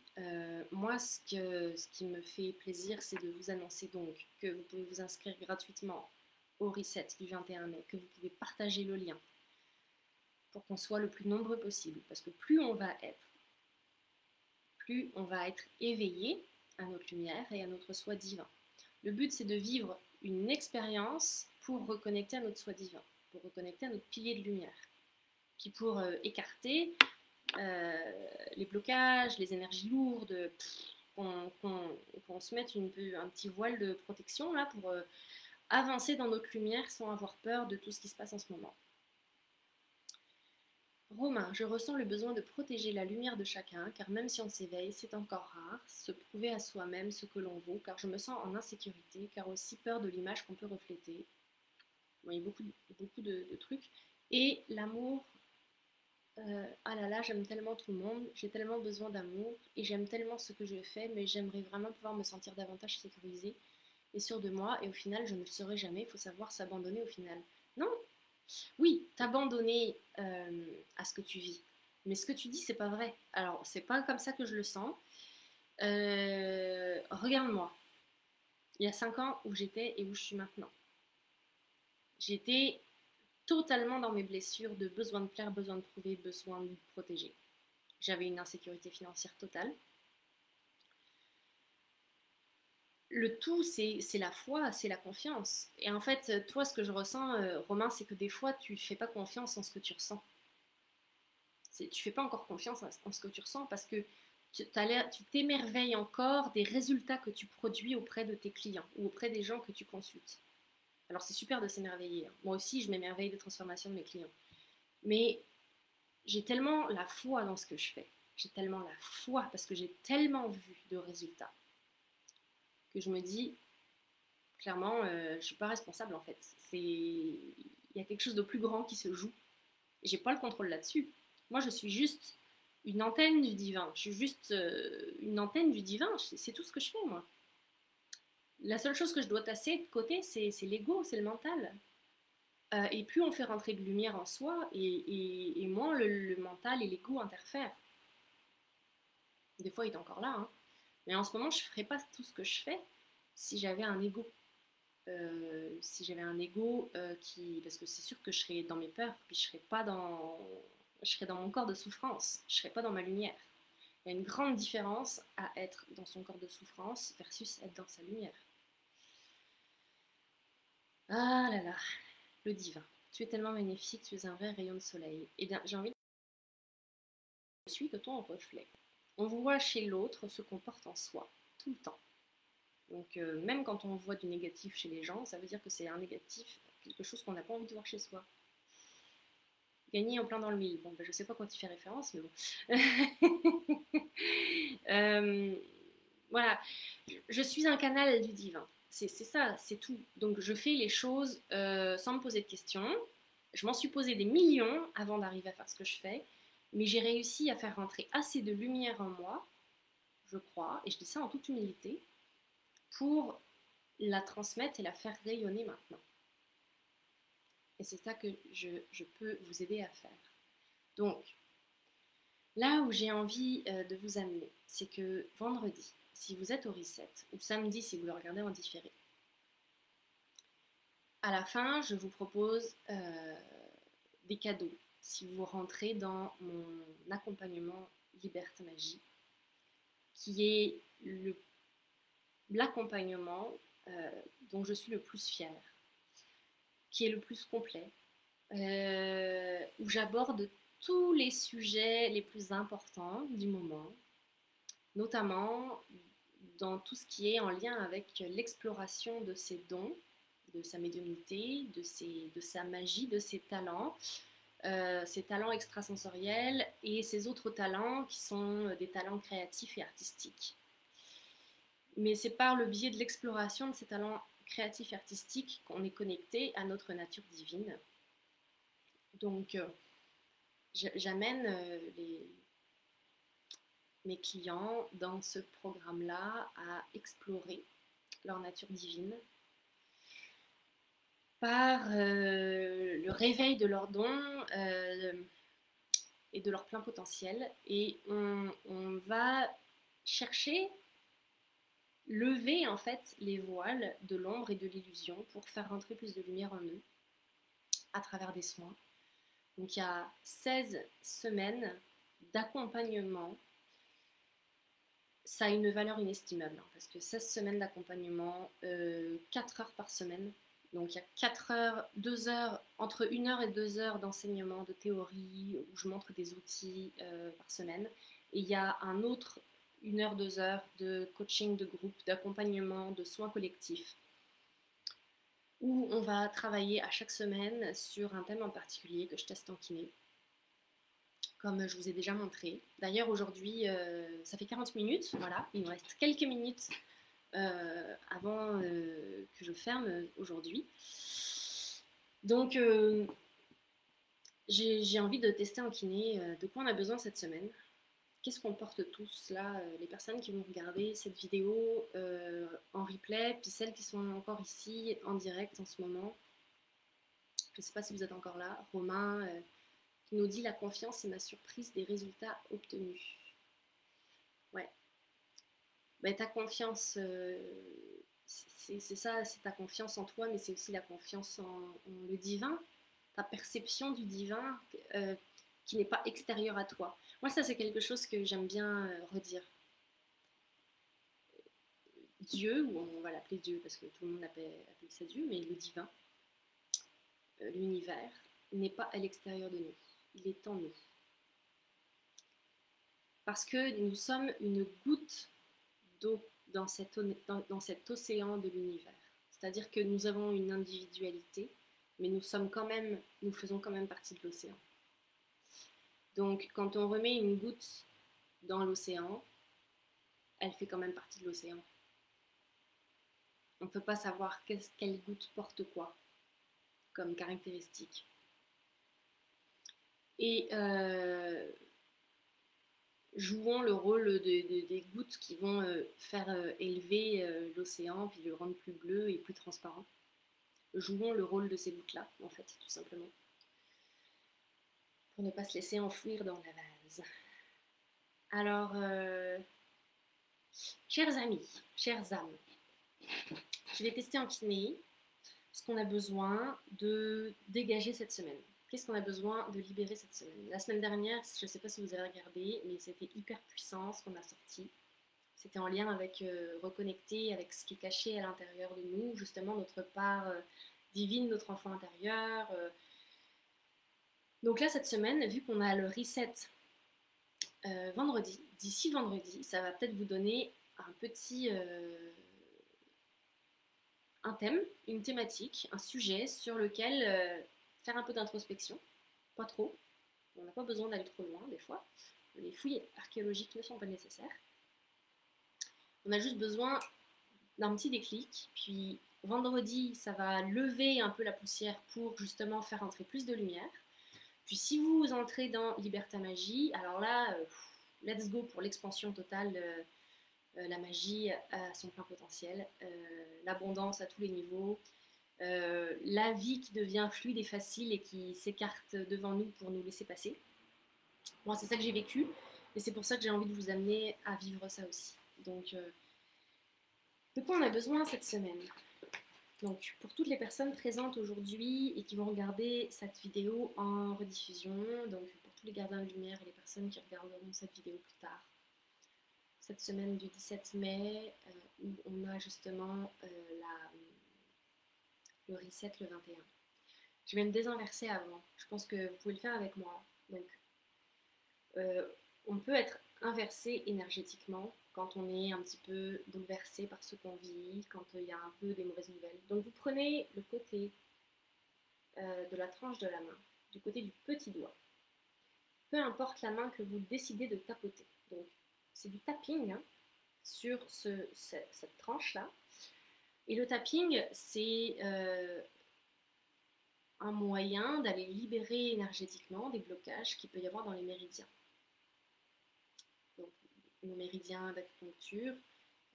Moi, ce qui me fait plaisir, c'est de vous annoncer donc que vous pouvez vous inscrire gratuitement au Reset du 21 mai, que vous pouvez partager le lien pour qu'on soit le plus nombreux possible. Parce que plus on va être éveillé à notre lumière et à notre soi divin. Le but, c'est de vivre une expérience pour reconnecter à notre soi divin, pour reconnecter à notre pilier de lumière. Puis pour écarter les blocages, les énergies lourdes, qu'on se mette un petit voile de protection là pour avancer dans notre lumière sans avoir peur de tout ce qui se passe en ce moment. Romain, je ressens le besoin de protéger la lumière de chacun, car même si on s'éveille, c'est encore rare, se prouver à soi-même ce que l'on vaut, car je me sens en insécurité, car aussi peur de l'image qu'on peut refléter. Bon, il y a beaucoup de trucs. Et l'amour, ah là là, j'aime tellement tout le monde, j'ai tellement besoin d'amour, et j'aime tellement ce que je fais, mais j'aimerais vraiment pouvoir me sentir davantage sécurisée et sûre de moi, et au final, je ne le serai jamais, il faut savoir s'abandonner au final. Non, oui, t'abandonner à ce que tu vis. Mais ce que tu dis, c'est pas vrai. Alors, c'est pas comme ça que je le sens. Regarde-moi. Il y a 5 ans où j'étais et où je suis maintenant. J'étais totalement dans mes blessures de besoin de plaire, besoin de prouver, besoin de protéger. J'avais une insécurité financière totale. Le tout, c'est la foi, c'est la confiance. Et en fait, toi, ce que je ressens, Romain, c'est que des fois, tu ne fais pas confiance en ce que tu ressens. Tu fais pas encore confiance en ce que tu ressens parce que tu t'émerveilles encore des résultats que tu produis auprès de tes clients ou auprès des gens que tu consultes. Alors c'est super de s'émerveiller. Hein. Moi aussi, je m'émerveille des transformations de mes clients. Mais j'ai tellement la foi dans ce que je fais. J'ai tellement la foi parce que j'ai tellement vu de résultats que je me dis, clairement, je ne suis pas responsable en fait. Il y a quelque chose de plus grand qui se joue. J'ai pas le contrôle là-dessus. Moi, je suis juste une antenne du divin. Je suis juste une antenne du divin. C'est tout ce que je fais, moi. La seule chose que je dois tasser de côté, c'est l'ego, c'est le mental. Et plus on fait rentrer de lumière en soi, et moins le mental et l'ego interfèrent. Des fois, il est encore là. Hein. Mais en ce moment, je ne ferais pas tout ce que je fais si j'avais un ego. Si j'avais un ego qui... Parce que c'est sûr que je serais dans mes peurs, puis je serais dans mon corps de souffrance, je serais pas dans ma lumière. Il y a une grande différence à être dans son corps de souffrance versus être dans sa lumière. Ah là là, le divin. Tu es tellement magnifique, tu es un vrai rayon de soleil. Eh bien, j'ai envie de je suis que ton reflet. On voit chez l'autre ce qu'on porte en soi, tout le temps. Donc, même quand on voit du négatif chez les gens, ça veut dire que c'est un négatif, quelque chose qu'on n'a pas envie de voir chez soi. Gagner en plein dans le mille. Bon, ben, je sais pas quoi tu fais référence, mais bon. Voilà, je suis un canal du divin. C'est ça, c'est tout. Donc je fais les choses sans me poser de questions. Je m'en suis posé des millions avant d'arriver à faire ce que je fais, mais j'ai réussi à faire rentrer assez de lumière en moi, je crois, et je dis ça en toute humilité, pour la transmettre et la faire rayonner maintenant. Et c'est ça que je peux vous aider à faire. Donc, là où j'ai envie de vous amener, c'est que vendredi, si vous êtes au reset, ou samedi si vous le regardez en différé, à la fin, je vous propose des cadeaux si vous rentrez dans mon accompagnement Liberté Magie, qui est l'accompagnement dont je suis le plus fière, qui est le plus complet, où j'aborde tous les sujets les plus importants du moment, notamment dans tout ce qui est en lien avec l'exploration de ses dons, de sa médiumnité, de sa magie, de ses talents extrasensoriels et ses autres talents qui sont des talents créatifs et artistiques. Mais c'est par le biais de l'exploration de ces talents créatifs et artistiques qu'on est connecté à notre nature divine. Donc, j'amène mes clients dans ce programme-là à explorer leur nature divine par le réveil de leurs dons et de leur plein potentiel. Et on va chercher, lever en fait les voiles de l'ombre et de l'illusion pour faire rentrer plus de lumière en eux à travers des soins. Donc il y a 16 semaines d'accompagnement. Ça a une valeur inestimable, hein, parce que 16 semaines d'accompagnement, 4 heures par semaine. Donc il y a 4 heures, 2 heures, entre 1 heure et 2 heures d'enseignement, de théorie, où je montre des outils par semaine. Et il y a un autre 1 heure, 2 heures de coaching de groupe, d'accompagnement, de soins collectifs, où on va travailler à chaque semaine sur un thème en particulier que je teste en kiné, comme je vous ai déjà montré. D'ailleurs, aujourd'hui, ça fait 40 minutes, voilà, il me reste quelques minutes avant que je ferme aujourd'hui. Donc, j'ai envie de tester en kiné de quoi on a besoin cette semaine. Qu'est-ce qu'on porte tous là, les personnes qui vont regarder cette vidéo en replay, puis celles qui sont encore ici en direct en ce moment. Je ne sais pas si vous êtes encore là. Romain qui nous dit: la confiance est ma surprise des résultats obtenus. Ouais. Ben, ta confiance, c'est ça, c'est ta confiance en toi, mais c'est aussi la confiance en le divin, ta perception du divin qui n'est pas extérieure à toi. Moi, ça, c'est quelque chose que j'aime bien redire. Dieu, ou on va l'appeler Dieu parce que tout le monde appelle ça Dieu, mais le divin, l'univers, n'est pas à l'extérieur de nous, il est en nous. Parce que nous sommes une goutte d'eau dans cet océan de l'univers. C'est-à-dire que nous avons une individualité, mais nous faisons quand même partie de l'océan. Donc, quand on remet une goutte dans l'océan, elle fait quand même partie de l'océan. On ne peut pas savoir quelle goutte porte quoi comme caractéristique. Et jouons le rôle des gouttes qui vont faire élever l'océan, puis le rendre plus bleu et plus transparent. Jouons le rôle de ces gouttes-là, en fait, tout simplement. Pour ne pas se laisser enfouir dans la vase. Alors, chers amis, chères âmes, je vais tester en kiné ce qu'on a besoin de dégager cette semaine. Qu'est-ce qu'on a besoin de libérer cette semaine? La semaine dernière, je ne sais pas si vous avez regardé, mais c'était hyper puissant ce qu'on a sorti. C'était en lien avec reconnecter avec ce qui est caché à l'intérieur de nous, justement notre part divine, notre enfant intérieur. Donc là, cette semaine, vu qu'on a le reset vendredi, d'ici vendredi, ça va peut-être vous donner un petit un thème, une thématique, un sujet sur lequel faire un peu d'introspection, pas trop, on n'a pas besoin d'aller trop loin des fois, les fouilles archéologiques ne sont pas nécessaires, on a juste besoin d'un petit déclic, puis vendredi ça va lever un peu la poussière pour justement faire entrer plus de lumière, puis si vous entrez dans Liberta Magie, alors là, let's go pour l'expansion totale la magie à son plein potentiel, l'abondance à tous les niveaux, la vie qui devient fluide et facile et qui s'écarte devant nous pour nous laisser passer. Moi, c'est ça que j'ai vécu et c'est pour ça que j'ai envie de vous amener à vivre ça aussi. Donc, de quoi on a besoin cette semaine? Donc, pour toutes les personnes présentes aujourd'hui et qui vont regarder cette vidéo en rediffusion, donc pour tous les gardiens de lumière et les personnes qui regarderont cette vidéo plus tard, cette semaine du 17 mai, où on a justement le reset le 21. Je vais me désinverser avant. Je pense que vous pouvez le faire avec moi. Donc, on peut être inversé énergétiquement quand on est un petit peu bouleversé par ce qu'on vit, quand il y a un peu des mauvaises nouvelles. Donc, vous prenez le côté de la tranche de la main, du côté du petit doigt. Peu importe la main que vous décidez de tapoter. Donc, c'est du tapping hein, sur cette tranche-là. Et le tapping, c'est un moyen d'aller libérer énergétiquement des blocages qu'il peut y avoir dans les méridiens. Donc, nos méridiens d'acupuncture,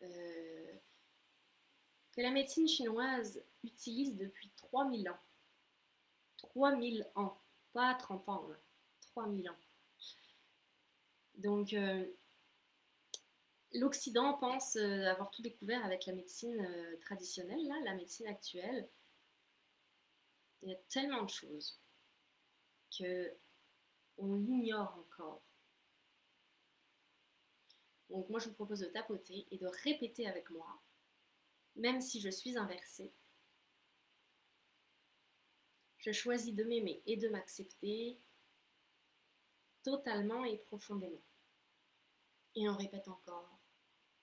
que la médecine chinoise utilise depuis 3000 ans. 3000 ans, pas 30 ans, hein, 3000 ans. Donc, l'Occident pense avoir tout découvert avec la médecine traditionnelle, là, la médecine actuelle. Il y a tellement de choses qu'on l'ignore encore. Donc moi, je vous propose de tapoter et de répéter avec moi, même si je suis inversée. Je choisis de m'aimer et de m'accepter totalement et profondément. Et on répète encore,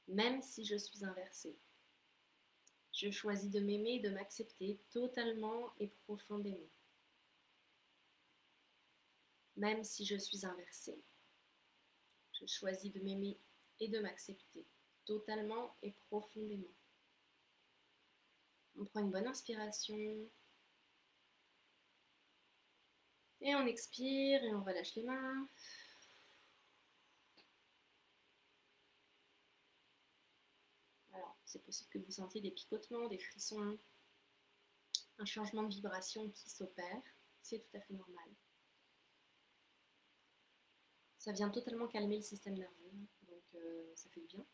même si je suis inversée. Je choisis de m'aimer et de m'accepter totalement et profondément. Même si je suis inversée. Je choisis de m'aimer et de m'accepter totalement et profondément. On prend une bonne inspiration. Et on expire et on relâche les mains. Alors, c'est possible que vous sentiez des picotements, des frissons, un changement de vibration qui s'opère. C'est tout à fait normal. Ça vient totalement calmer le système nerveux, donc ça fait du bien.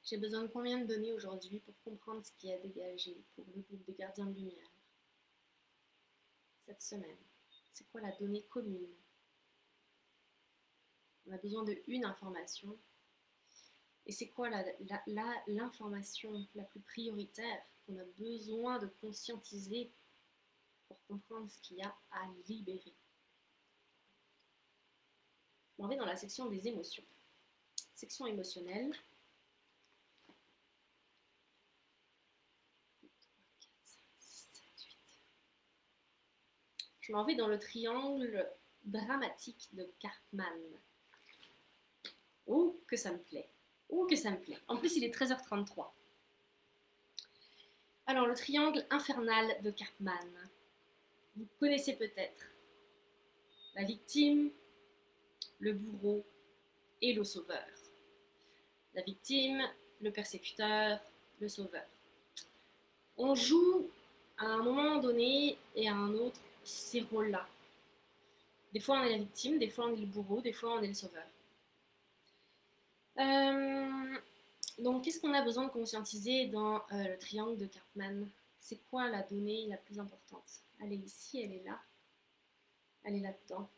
J'ai besoin de combien de données aujourd'hui pour comprendre ce qui a dégagé pour le groupe des gardiens de lumière cette semaine? C'est quoi la donnée commune? On a besoin de une information. Et c'est quoi l'information la plus prioritaire qu'on a besoin de conscientiser pour comprendre ce qu'il y a à libérer? On va dans la section des émotions. Section émotionnelle. Je m'en vais dans le triangle dramatique de Karpman. Oh, que ça me plaît. Oh, que ça me plaît. En plus, il est 13h33. Alors, le triangle infernal de Karpman. Vous connaissez peut-être la victime, le bourreau et le sauveur. La victime, le persécuteur, le sauveur. On joue à un moment donné et à un autre ces rôles-là. Des fois on est la victime, des fois on est le bourreau, des fois on est le sauveur. Donc qu'est-ce qu'on a besoin de conscientiser dans le triangle de Karpman? C'est quoi la donnée la plus importante? Elle est ici, elle est là, elle est là-dedans.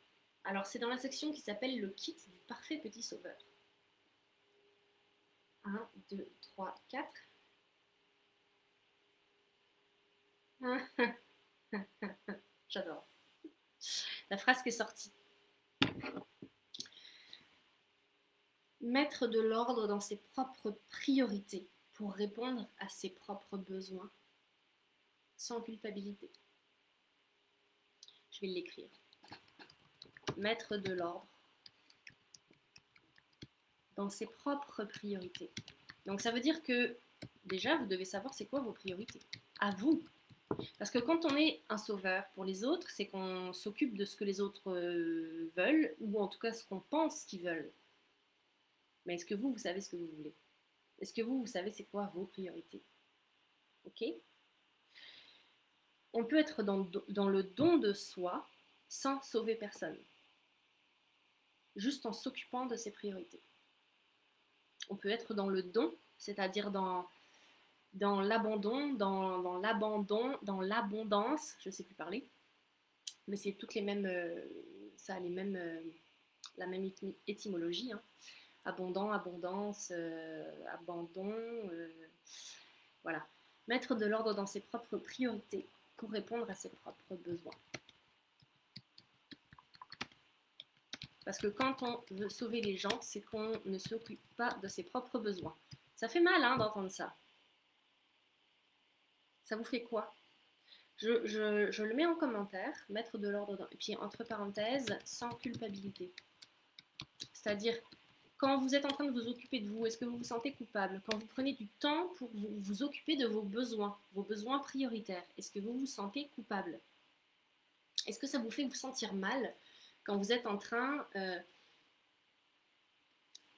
Alors c'est dans la section qui s'appelle le kit du parfait petit sauveur. 1, 2, 3, 4. J'adore. La phrase qui est sortie. Mettre de l'ordre dans ses propres priorités pour répondre à ses propres besoins sans culpabilité. Je vais l'écrire. Mettre de l'ordre dans ses propres priorités. Donc ça veut dire que déjà vous devez savoir c'est quoi vos priorités. À vous. Parce que quand on est un sauveur pour les autres, c'est qu'on s'occupe de ce que les autres veulent, ou en tout cas ce qu'on pense qu'ils veulent. Mais est-ce que vous savez ce que vous voulez? Est-ce que vous savez c'est quoi vos priorités? Ok? On peut être dans le don de soi sans sauver personne. Juste en s'occupant de ses priorités. On peut être dans le don, c'est-à-dire dans l'abandon, dans l'abondance, je ne sais plus parler, mais c'est toutes les mêmes, ça a les mêmes, la même étymologie, hein. Abondant, abondance, abandon, voilà. Mettre de l'ordre dans ses propres priorités pour répondre à ses propres besoins. Parce que quand on veut sauver les gens, c'est qu'on ne s'occupe pas de ses propres besoins. Ça fait mal hein, d'entendre ça. Ça vous fait quoi? Je le mets en commentaire, mettre de l'ordre dans... Et puis entre parenthèses, sans culpabilité. C'est-à-dire, quand vous êtes en train de vous occuper de vous, est-ce que vous vous sentez coupable? Quand vous prenez du temps pour vous occuper de vos besoins prioritaires, est-ce que vous vous sentez coupable? Est-ce que ça vous fait vous sentir mal quand vous êtes en train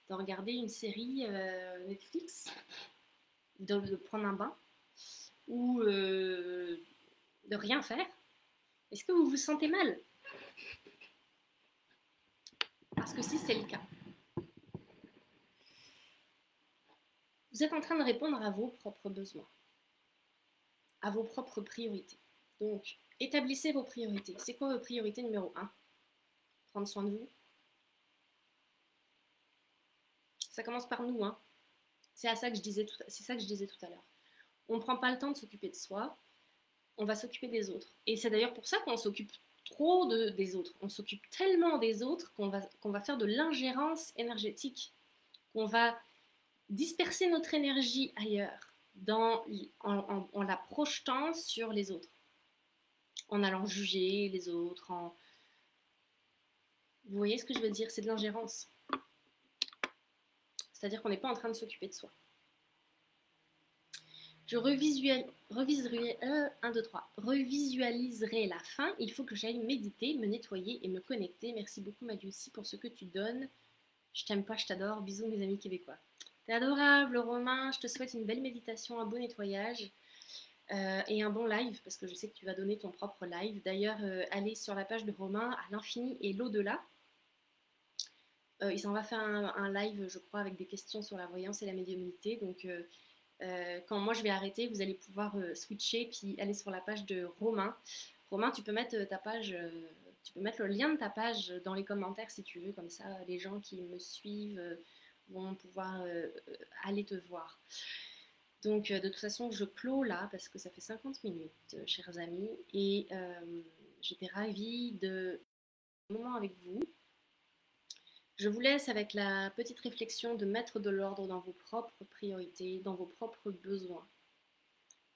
de regarder une série Netflix, de prendre un bain ou de rien faire? Est-ce que vous vous sentez mal? Parce que si c'est le cas, vous êtes en train de répondre à vos propres besoins, à vos propres priorités. Donc, établissez vos priorités. C'est quoi vos priorités numéro 1? Prendre soin de vous. Ça commence par nous, hein. C'est ça que je disais tout à l'heure. On ne prend pas le temps de s'occuper de soi, on va s'occuper des autres. Et c'est d'ailleurs pour ça qu'on s'occupe trop des autres. On s'occupe tellement des autres qu'on va faire de l'ingérence énergétique, qu'on va disperser notre énergie ailleurs en la projetant sur les autres, en allant juger les autres. Vous voyez ce que je veux dire? C'est de l'ingérence. C'est-à-dire qu'on n'est pas en train de s'occuper de soi. Je revisualiserai la fin. Il faut que j'aille méditer, me nettoyer et me connecter. Merci beaucoup, Madiussi, pour ce que tu donnes. Je t'aime pas, je t'adore. Bisous, mes amis québécois. T'es adorable, Romain. Je te souhaite une belle méditation, un bon nettoyage et un bon live, parce que je sais que tu vas donner ton propre live. D'ailleurs, allez sur la page de Romain, à l'infini et l'au-delà. Il s'en va faire un live, je crois, avec des questions sur la voyance et la médiumnité. Donc, quand moi je vais arrêter, vous allez pouvoir switcher puis aller sur la page de Romain. Romain, tu peux mettre ta page, tu peux mettre le lien de ta page dans les commentaires si tu veux, comme ça les gens qui me suivent vont pouvoir aller te voir. Donc de toute façon, je clôt là parce que ça fait 50 minutes, chers amis, et j'étais ravie de ce moment avec vous. Je vous laisse avec la petite réflexion de mettre de l'ordre dans vos propres priorités, dans vos propres besoins,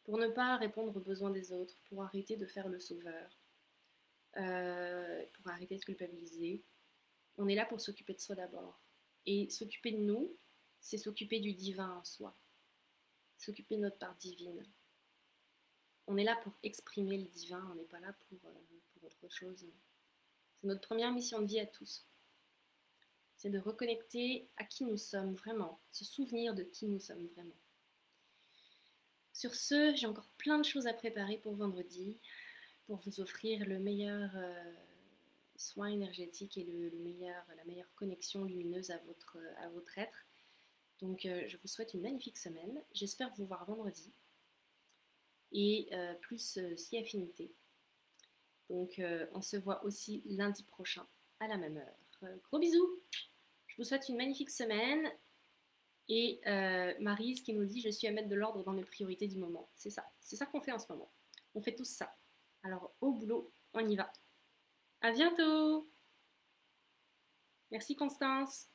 pour ne pas répondre aux besoins des autres, pour arrêter de faire le sauveur, pour arrêter de culpabiliser. On est là pour s'occuper de soi d'abord. Et s'occuper de nous, c'est s'occuper du divin en soi, s'occuper de notre part divine. On est là pour exprimer le divin, on n'est pas là pour autre chose. C'est notre première mission de vie à tous. C'est de reconnecter à qui nous sommes vraiment, se souvenir de qui nous sommes vraiment. Sur ce, j'ai encore plein de choses à préparer pour vendredi, pour vous offrir le meilleur soin énergétique et la meilleure connexion lumineuse à votre être. Donc je vous souhaite une magnifique semaine. J'espère vous voir vendredi et plus si affinité. Donc on se voit aussi lundi prochain à la même heure. Gros bisous! Je vous souhaite une magnifique semaine. Et Maryse qui nous dit « Je suis à mettre de l'ordre dans mes priorités du moment ». C'est ça qu'on fait en ce moment. On fait tous ça. Alors au boulot, on y va. À bientôt! Merci Constance!